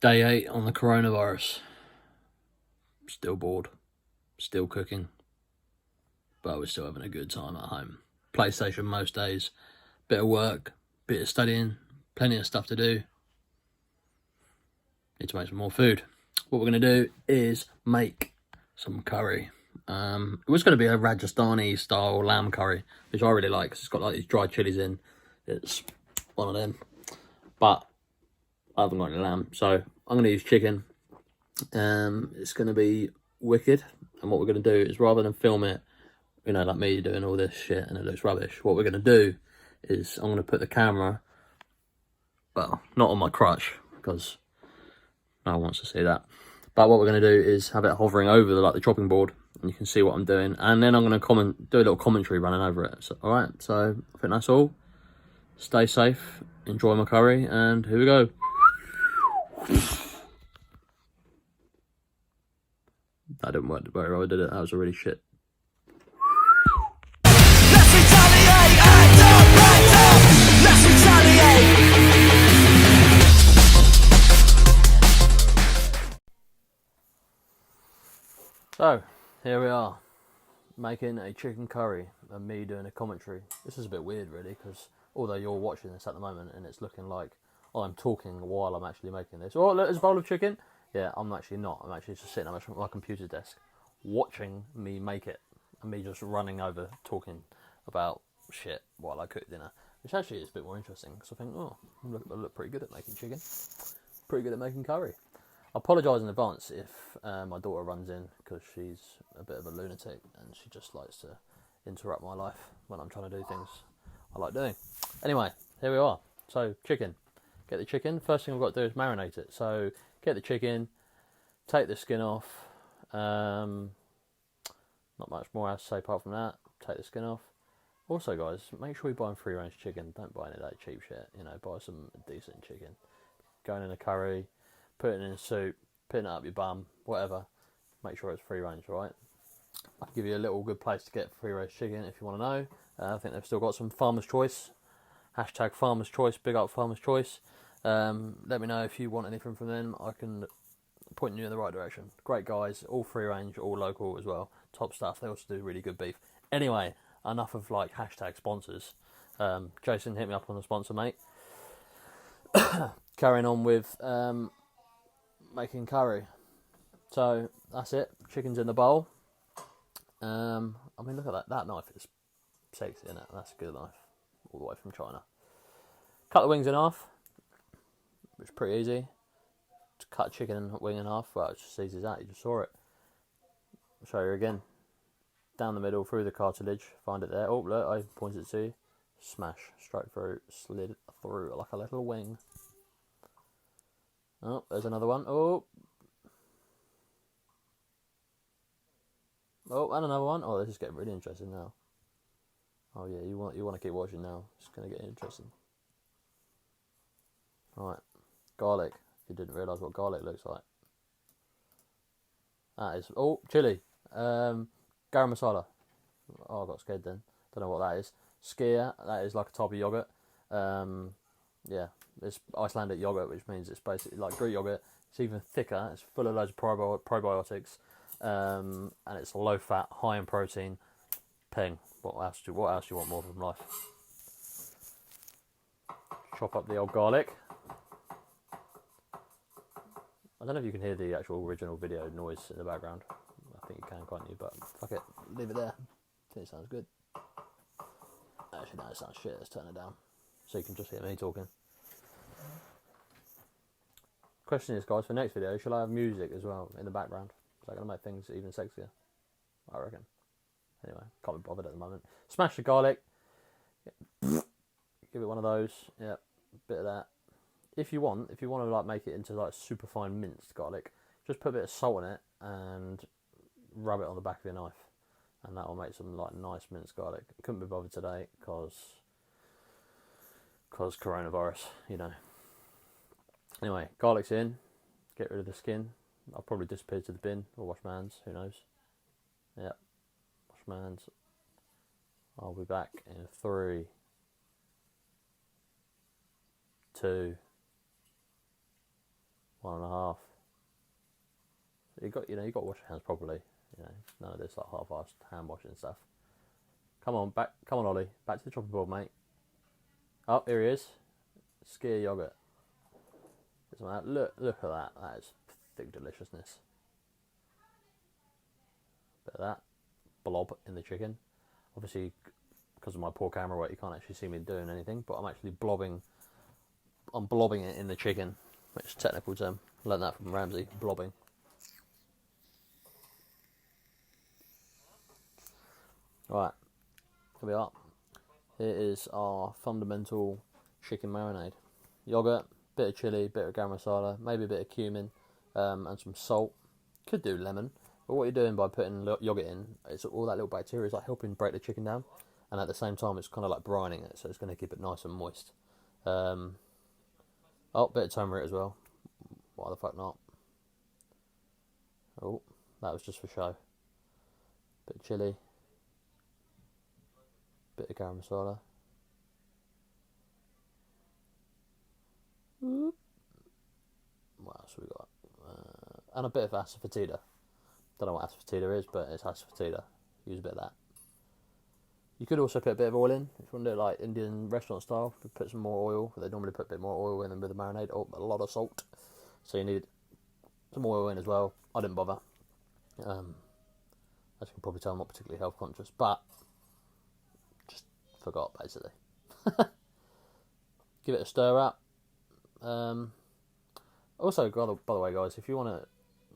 Day 8 on the coronavirus. Still bored. Still cooking. But we're still having a good time at home. PlayStation most days. Bit of work. Bit of studying. Plenty of stuff to do. Need to make some more food. What we're going to do is make some curry. It was going to be a Rajasthani style lamb curry, which I really like because it's got like these dried chilies in. It's one of them. But I haven't got any lamb, so I'm going to use chicken. It's going to be wicked. And what we're going to do is, rather than film it, you know, like me doing all this shit and it looks rubbish, what we're going to do is I'm going to put the camera, well, not on my crutch because no one wants to see that. But what we're going to do is have it hovering over the chopping board, and you can see what I'm doing. And then I'm going to do a little commentary running over it. So, all right, so I think that's all. Stay safe, enjoy my curry, and here we go. That didn't work very well, did it? That was a really shit. Let's retaliate, act up, act up. Let's retaliate. So, here we are, making a chicken curry and me doing a commentary. This is a bit weird, really, because although you're watching this at the moment and it's looking like I'm talking while I'm actually making this. Oh, look, there's a bowl of chicken. Yeah, I'm actually not. I'm actually just sitting at my computer desk watching me make it and me just running over talking about shit while I cook dinner. Which actually is a bit more interesting because I think, oh, I look pretty good at making chicken. Pretty good at making curry. I apologise in advance if my daughter runs in because she's a bit of a lunatic and she just likes to interrupt my life when I'm trying to do things I like doing. Anyway, here we are. So, chicken. Get the chicken. First thing I've got to do is marinate it. So, get the chicken, take the skin off. Not much more else to say apart from that. Take the skin off. Also, guys, make sure you're buying free range chicken. Don't buy any of that cheap shit. You know, buy some decent chicken. Going in a curry, putting it in a soup, putting it up your bum, whatever. Make sure it's free range, right? I can give you a little good place to get free range chicken if you want to know. I think they've still got some Farmer's Choice. Hashtag Farmer's Choice, big up Farmer's Choice. Let me know if you want anything from them. I can point you in the right direction. Great guys, all free range, all local as well. Top stuff. They also do really good beef. Anyway, enough of hashtag sponsors. Jason, hit me up on the sponsor, mate. Carrying on with making curry. So that's it. Chicken's in the bowl. I mean, look at that. That knife is sexy, isn't it? That's a good knife. All the way from China. Cut the wings in half, which is pretty easy. To cut a chicken wing in half, well, it's just easy as that. You just saw it. I'll show you again. Down the middle, through the cartilage. Find it there. Oh, look, I pointed it to you. Smash. Straight through. Slid through like a little wing. Oh, there's another one. Oh. Oh, and another one. Oh, this is getting really interesting now. Oh yeah, you want to keep watching now. It's going to get interesting. Right, garlic. If you didn't realise what garlic looks like. That is chili. Garam masala. Oh, I got scared then. Don't know what that is. Skyr. That is like a type of yogurt. Yeah, it's Icelandic yogurt, which means it's basically like Greek yogurt. It's even thicker. It's full of loads of probiotics. And it's low fat, high in protein. Ping. What else do you want more from life? Chop up the old garlic. I don't know if you can hear the actual original video noise in the background. I think you can, can't you? But fuck it, leave it there. I think it sounds good. Actually, no, it sounds shit. Let's turn it down so you can just hear me talking. Question is, guys, for next video, shall I have music as well in the background? Is that going to make things even sexier? I reckon. Anyway, can't be bothered at the moment. Smash the garlic. Give it one of those. Yeah, bit of that. If you want to make it into super fine minced garlic, just put a bit of salt in it and rub it on the back of your knife, and that will make some nice minced garlic. Couldn't be bothered today because coronavirus, you know. Anyway, garlic's in. Get rid of the skin. I'll probably disappear to the bin or wash my hands. Who knows? Yeah. My hands. I'll be back in 3, 2, 1.5. You got to wash your hands properly. None of this like half-assed hand washing stuff. Come on, back. Come on, Ollie. Back to the chopping board, mate. Oh, here he is. Skyr yogurt. Look at that. That is thick deliciousness. Bit of that blob in the chicken. Obviously, because of my poor camera work, you can't actually see me doing anything, but I'm actually blobbing. I'm blobbing it in the chicken, which is a technical term. Learned that from Ramsay. Blobbing. Right, here we are. Here is our fundamental chicken marinade. Yogurt, bit of chili, bit of garam masala, maybe a bit of cumin, and some salt. Could do lemon, but what you're doing by putting yogurt in, it's all that little bacteria is like helping break the chicken down, and at the same time it's kind of like brining it, so it's going to keep it nice and moist. Oh, bit of turmeric as well. Why the fuck not? Oh, that was just for show. Bit of chili. Bit of garam masala. What else we got? And a bit of asafoetida. Don't know what asafoetida is, but it's asafoetida. Use a bit of that. You could also put a bit of oil in if you want to do it like Indian restaurant style. Put some more oil. They normally put a bit more oil in than with the marinade. Oh, a lot of salt. So you need some oil in as well. I didn't bother. As you can probably tell, I'm not particularly health conscious, but just forgot basically. Give it a stir up. Also, by the way, guys, if you want to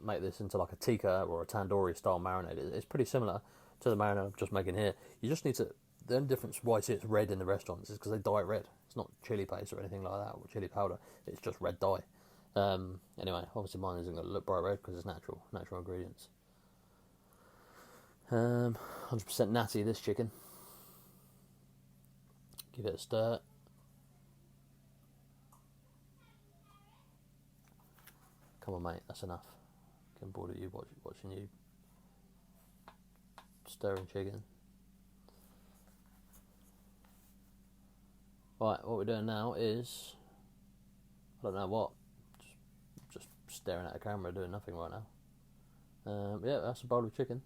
make this into like a tikka or a tandoori style marinade, it's pretty similar to the marinade I'm just making here. You just need to. The only difference why you see it's red in the restaurants is because they dye it red. It's not chili paste or anything like that, or chili powder. It's just red dye. Anyway, obviously mine isn't going to look bright red because it's natural ingredients. 100% natty this chicken. Give it a stir. Come on, mate, that's enough. I'm bored of you watching you stirring chicken. Right, what we're doing now is, I don't know what, just staring at a camera doing nothing right now. Yeah, that's a bowl of chicken.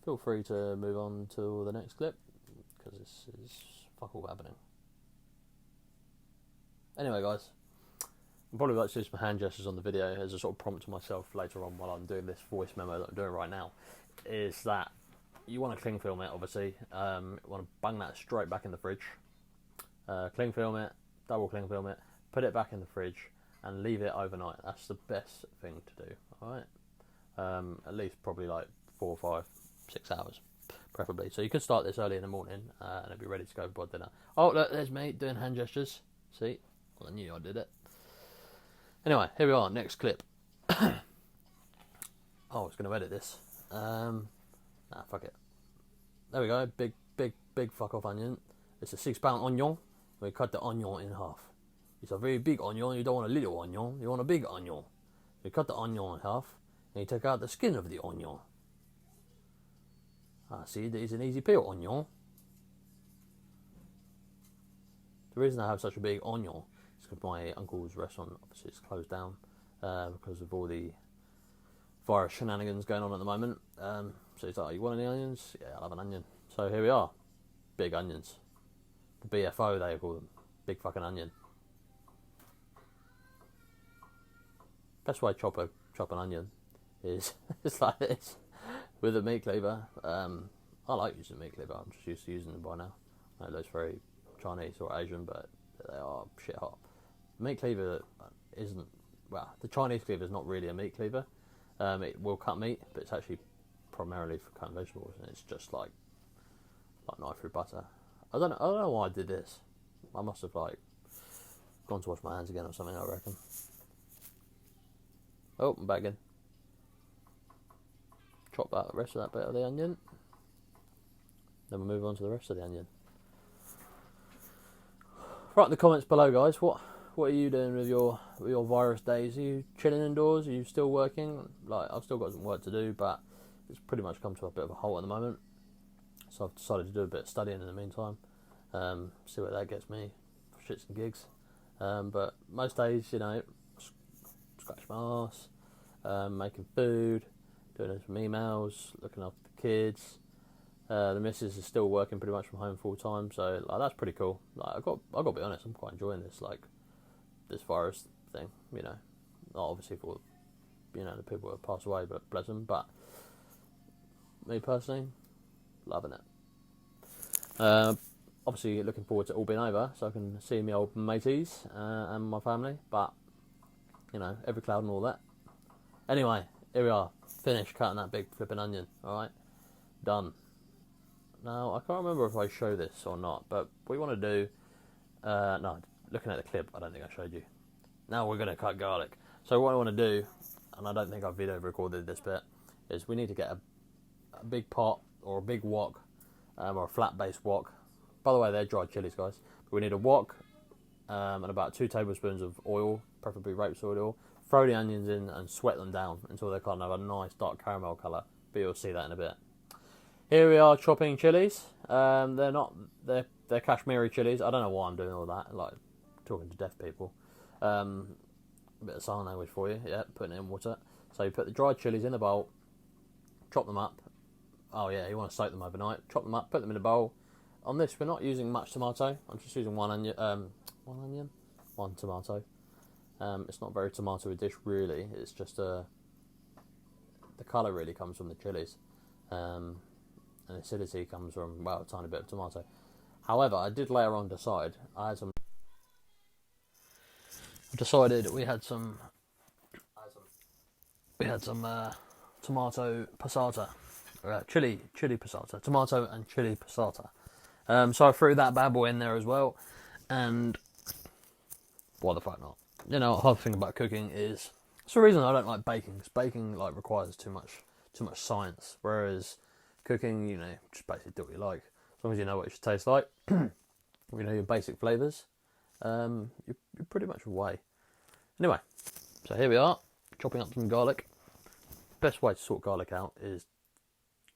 Feel free to move on to the next clip, because this is fuck all happening. Anyway, guys, I'll probably like to do some hand gestures on the video as a sort of prompt to myself later on while I'm doing this voice memo that I'm doing right now, is that you want to cling film it, obviously. You want to bang that straight back in the fridge. Cling film it, double cling film it, put it back in the fridge and leave it overnight. That's the best thing to do, alright? At least probably like 4 or 5, 6 hours, preferably. So you could start this early in the morning and it'll be ready to go by dinner. Oh, look, there's me doing hand gestures. See? Well, I knew I did it. Anyway, here we are, next clip. I was going to edit this. Nah, fuck it. There we go, big fuck off onion. It's a 6-pound onion. We cut the onion in half. It's a very big onion, you don't want a little onion, you want a big onion. You cut the onion in half, and you take out the skin of the onion. See, it's an easy peel onion. The reason I have such a big onion is because my uncle's restaurant obviously is closed down because of all the virus shenanigans going on at the moment. So he's like, you want any onions? Yeah, I'll have an onion. So here we are. Big onions. The BFO, they call them. Big fucking onion. Best way to chop an onion is it's like this with a meat cleaver. I like using a meat cleaver. I'm just used to using them by now. I know it looks very Chinese or Asian, but they are shit hot. Meat cleaver isn't, well, the Chinese cleaver is not really a meat cleaver. It will cut meat, but it's actually primarily for cutting vegetables, and it's just like knife through butter. I don't know why I did this. I must have like gone to wash my hands again or something, I reckon. Oh, I'm back in. Chop out the rest of that bit of the onion. Then we'll move on to the rest of the onion. Write in the comments below, guys. What are you doing with your virus days? Are you chilling indoors? Are you still working? Like, I've still got some work to do, but it's pretty much come to a bit of a halt at the moment. So I've decided to do a bit of studying in the meantime. See where that gets me for shits and gigs. But most days, you know, scratch my arse, making food, doing some emails, looking after the kids. The missus is still working pretty much from home full time, so like that's pretty cool. Like I got to be honest, I'm quite enjoying this this virus thing. You know, not obviously for the people who have passed away, but bless them. But me personally, loving it. Obviously looking forward to it all being over, so I can see my old mateys and my family. But every cloud and all that. Anyway, here we are, finished cutting that big flipping onion. All right, done. Now, I can't remember if I show this or not, but what we want to do... no, looking at the clip, I don't think I showed you. Now we're going to cut garlic. So what I want to do, and I don't think I've video recorded this bit, is we need to get a big pot or a big wok, or a flat base wok. By the way, they're dried chilies, guys. But we need a wok and about 2 tablespoons of oil, preferably rapeseed oil. Throw the onions in and sweat them down until they kind of have a nice dark caramel colour. But you'll see that in a bit. Here we are chopping chilies. They're Kashmiri chilies. I don't know why I'm doing all that, like talking to deaf people. A bit of sign language for you. Yeah, putting it in water. So you put the dried chilies in the bowl, chop them up. Oh yeah, you want to soak them overnight. Chop them up, put them in a bowl. On this, we're not using much tomato. I'm just using one tomato. It's not very tomato-y dish really. It's just the colour really comes from the chilies. And acidity comes from, well, a tiny bit of tomato. However, I did later on decide, decided we had some tomato passata, chili passata, tomato and chili passata. So I threw that bad boy in there as well, and why the fuck not? A hard thing about cooking is, it's the reason I don't like baking, because baking requires too much science, whereas cooking, just basically do what you like. As long as you know what it should taste like, your basic flavours, you're pretty much away. Anyway, so here we are, chopping up some garlic. Best way to sort garlic out is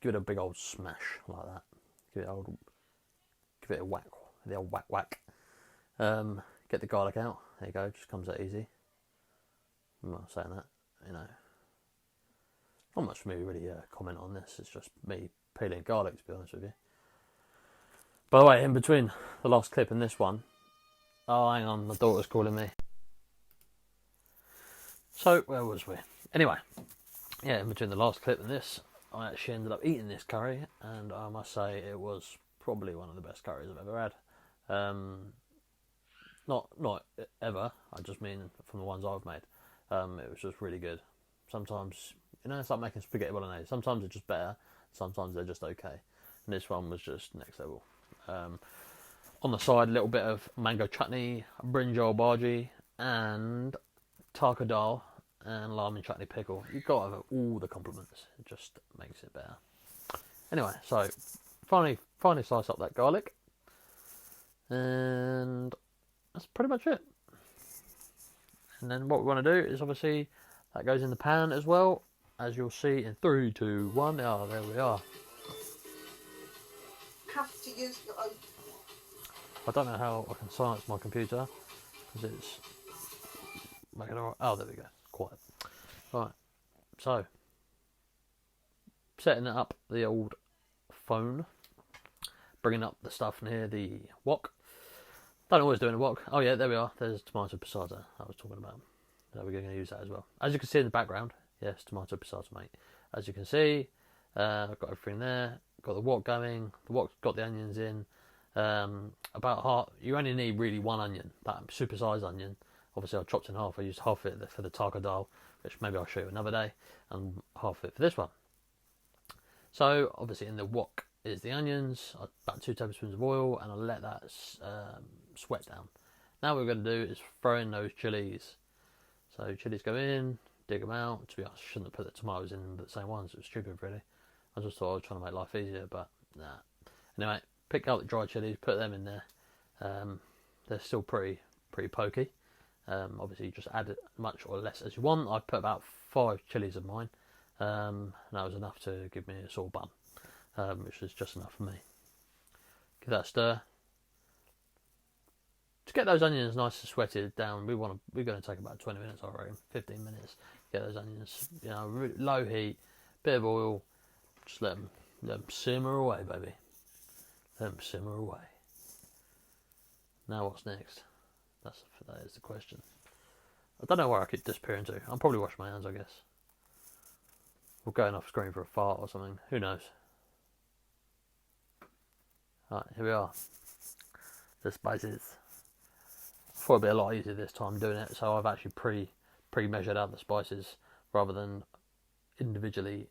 give it a big old smash like that. Give it a whack, the old whack. Get the garlic out. There you go. Just comes that easy. I'm not saying that, Not much for me really comment on this. It's just me peeling garlic, to be honest with you. By the way, in between the last clip and this one, oh hang on, my daughter's calling me. So where was we? Anyway, yeah, in between the last clip and this, I actually ended up eating this curry, and I must say it was probably one of the best curries I've ever had. Not ever. I just mean from the ones I've made. It was just really good. Sometimes, it's like making spaghetti bolognese. Sometimes they're just better. Sometimes they're just okay. And this one was just next level. On the side, a little bit of mango chutney, brinjal bhaji, and taka dal, and lime and chutney pickle. You've got to have all the compliments. It just makes it better. Anyway, so finally slice up that garlic, and that's pretty much it. And then what we want to do is obviously that goes in the pan as well, as you'll see in 3, 2, 1. Oh, there we are. Have to use your own. I don't know how I can silence my computer because it's making alright. Oh, there we go. Quiet. Right. So setting it up the old phone, bringing up the stuff near the wok. Don't always do in a wok. Oh yeah, there we are. There's tomato passata I was talking about. So we're going to use that as well. As you can see in the background, yes, tomato passata, mate. As you can see, I've got everything there. Got the wok going. The wok's got the onions in. About half. You only need really one onion, that super-sized onion. Obviously, I chopped in half. I used half of it for the taka dal, which maybe I'll show you another day, and half of it for this one. So obviously, in the wok is the onions, about 2 tablespoons of oil, and I'll let that sweat down. Now what we're going to do is throw in those chilies. So chilies go in, dig them out. To be honest, I shouldn't have put the tomatoes in the same ones. It was stupid, really. I just thought I was trying to make life easier, but nah. Anyway, pick out the dried chilies, put them in there. They're still pretty pokey. Obviously, you just add as much or less as you want. I put about 5 chilies of mine. And that was enough to give me a sore bum, which is just enough for me. Give that a stir. To get those onions nice and sweated down, we're going to take about 20 minutes, I reckon, 15 minutes. Get those onions, low heat, bit of oil, just let them simmer away, baby. Let them simmer away. Now what's next? That is the question. I don't know where I could disappear into. I'll probably wash my hands, I guess. Or going off screen for a fart or something. Who knows? Alright, here we are. The spices. Thought it'd be a lot easier this time doing it, so I've actually pre-measured out the spices rather than individually.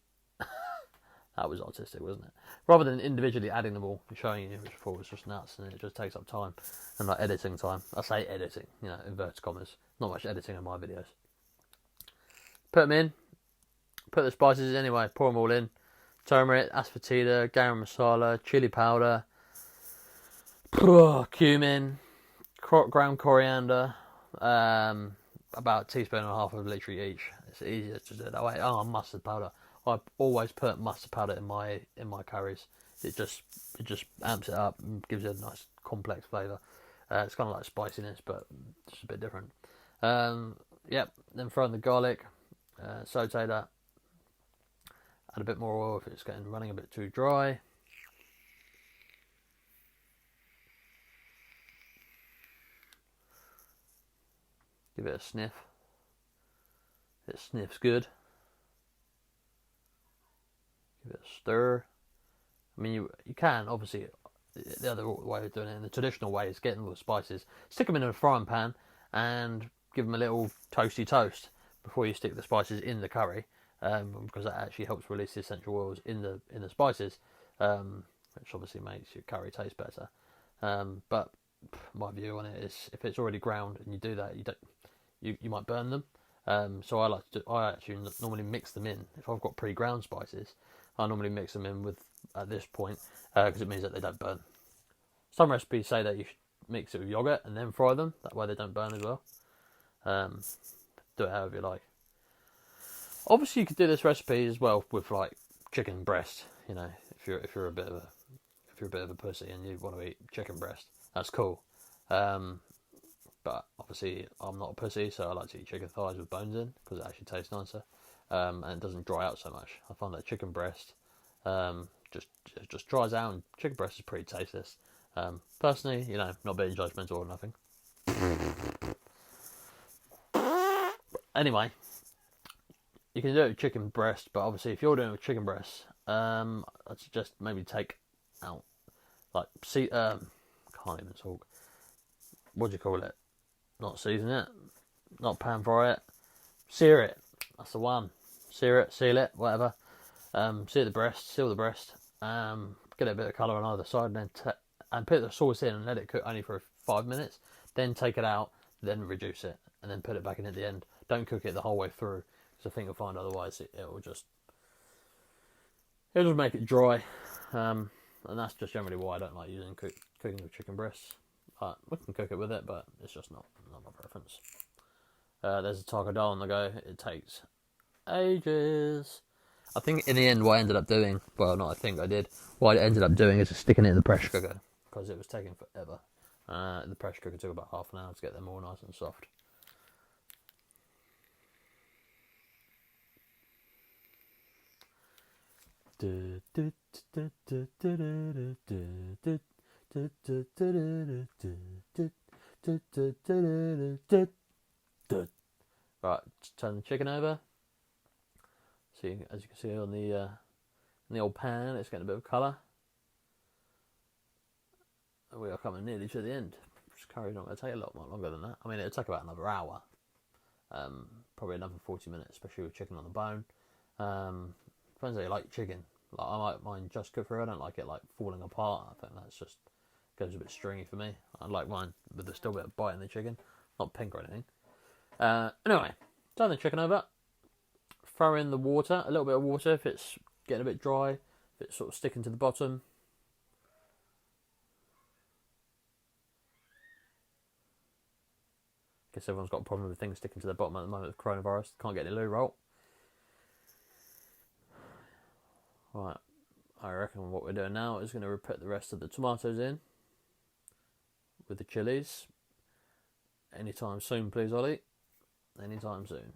That was artistic, wasn't it? Rather than individually adding them all and showing you, which I thought was just nuts, and it just takes up time and like editing time. I say editing, inverted commas. Not much editing in my videos. Put them in. Put the spices in anyway. Pour them all in. Turmeric, asafoetida, garam masala, chili powder, cumin, ground coriander, about a teaspoon and a half of literally each. It's easier to do it that way. Oh, mustard powder. I always put mustard powder in my curries. It just amps it up and gives it a nice complex flavour. It's kind of like spiciness, but just a bit different. Yep. Then throw in the garlic, saute that. Add a bit more oil if it's running a bit too dry. Give it a sniff. It sniffs good. Give it a stir. I mean, you can, obviously, the other way of doing it, in the traditional way, is getting all the spices, stick them in a frying pan, and give them a little toasty toast before you stick the spices in the curry, because that actually helps release the essential oils in the spices, which obviously makes your curry taste better. But my view on it is, if it's already ground and you do that, you might burn them. So I actually normally mix them in. If I've got pre-ground spices, I normally mix them in at this point, because it means that they don't burn. Some recipes say that you should mix it with yogurt and then fry them. That way they don't burn as well. Do it however you like. Obviously, you could do this recipe as well with like chicken breast. If you're a bit of a pussy and you want to eat chicken breast, that's cool. But obviously, I'm not a pussy, so I like to eat chicken thighs with bones in because it actually tastes nicer, and it doesn't dry out so much. I find that chicken breast just dries out, and chicken breast is pretty tasteless. Personally, not being judgmental or nothing. Anyway, you can do it with chicken breast, but obviously, if you're doing it with chicken breast, I'd suggest maybe take out can't even talk. What do you call it? Not season it, not pan fry it, sear it. That's the one. Sear it, seal it, whatever. Seal the breast, get it a bit of colour on either side, and put the sauce in and let it cook only for 5 minutes. Then take it out, then reduce it, and then put it back in at the end. Don't cook it the whole way through, because I think you'll find otherwise it'll just make it dry. And that's just generally why I don't like using cooking with chicken breasts. We can cook it with it, but it's just not my preference. There's a taco dal on the go. It takes ages. I think in the end what I ended up doing, well, not I think I did, what I ended up doing is just sticking it in the pressure cooker, because it was taking forever. The pressure cooker took about half an hour to get them all nice and soft. Right, turn the chicken over. See, as you can see on the old pan, it's getting a bit of colour. We are coming nearly to the end. This curry's not going to take a lot more longer than that. I mean, it'll take about another hour. Probably another 40 minutes, especially with chicken on the bone. Depends how you like chicken. Like, I like mine just cooked through. I don't like it like falling apart. I think that's just goes a bit stringy for me. I like mine with the still bit of bite in the chicken, not pink or anything. Anyway, turn the chicken over. Throw in the water, a little bit of water if it's getting a bit dry, if it's sort of sticking to the bottom. Guess everyone's got a problem with things sticking to the bottom at the moment with coronavirus. Can't get any loo roll. Right, I reckon what we're doing now is going to put the rest of the tomatoes in with the chilies. anytime soon, please, Ollie. Anytime soon.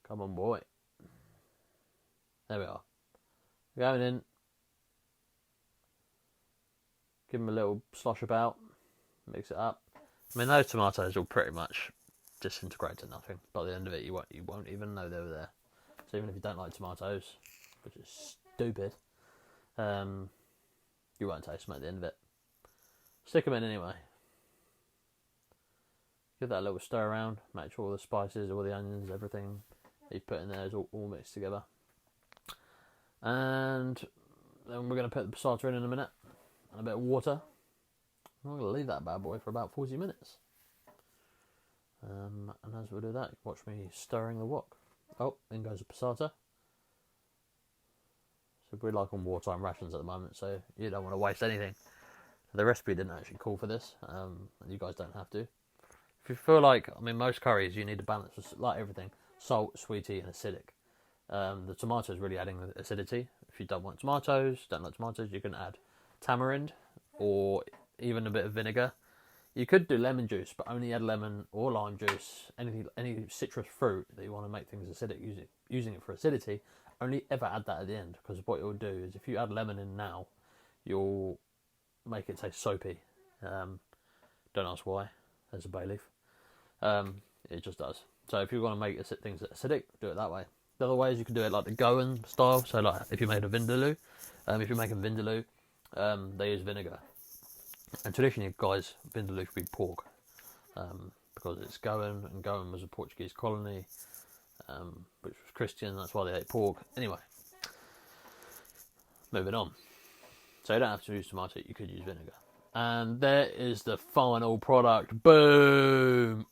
Come on, boy. There we are. Going in. Give them a little slosh about. Mix it up. I mean, those tomatoes will pretty much disintegrate to nothing. By the end of it, you won't even know they were there. So even if you don't like tomatoes, which is stupid, you won't taste them at the end of it. Stick them in anyway. Give that a little stir around. Make sure all the spices, all the onions, everything that you put in there is all mixed together. And then we're going to put the passata in a minute. And a bit of water. I'm going to leave that bad boy for about 40 minutes. And as we do that, watch me stirring the wok. Oh, in goes the passata. So we're like on wartime rations at the moment, so you don't want to waste anything. The recipe didn't actually call for this, and you guys don't have to. If you feel like, I mean, most curries you need to balance, like everything, salt, sweetie, and acidic. The tomato is really adding the acidity. If you don't like tomatoes, you can add tamarind or even a bit of vinegar. You could do lemon juice, but only add lemon or lime juice, any citrus fruit that you want to make things acidic, using it for acidity. Only ever add that at the end, because what it will do is if you add lemon in now, you'll make it taste soapy. Don't ask why. There's a bay leaf. It just does. So if you want to make things acidic, do it that way. The other way is you can do it like the Goan style. So like if you made a vindaloo, if you're making vindaloo, they use vinegar. And traditionally, guys, vindaloo should be pork, because it's Goan, and Goan was a Portuguese colony, which was Christian. That's why they ate pork. Anyway, moving on. So you don't have to use tomato. You could use vinegar. And there is the final product. Boom!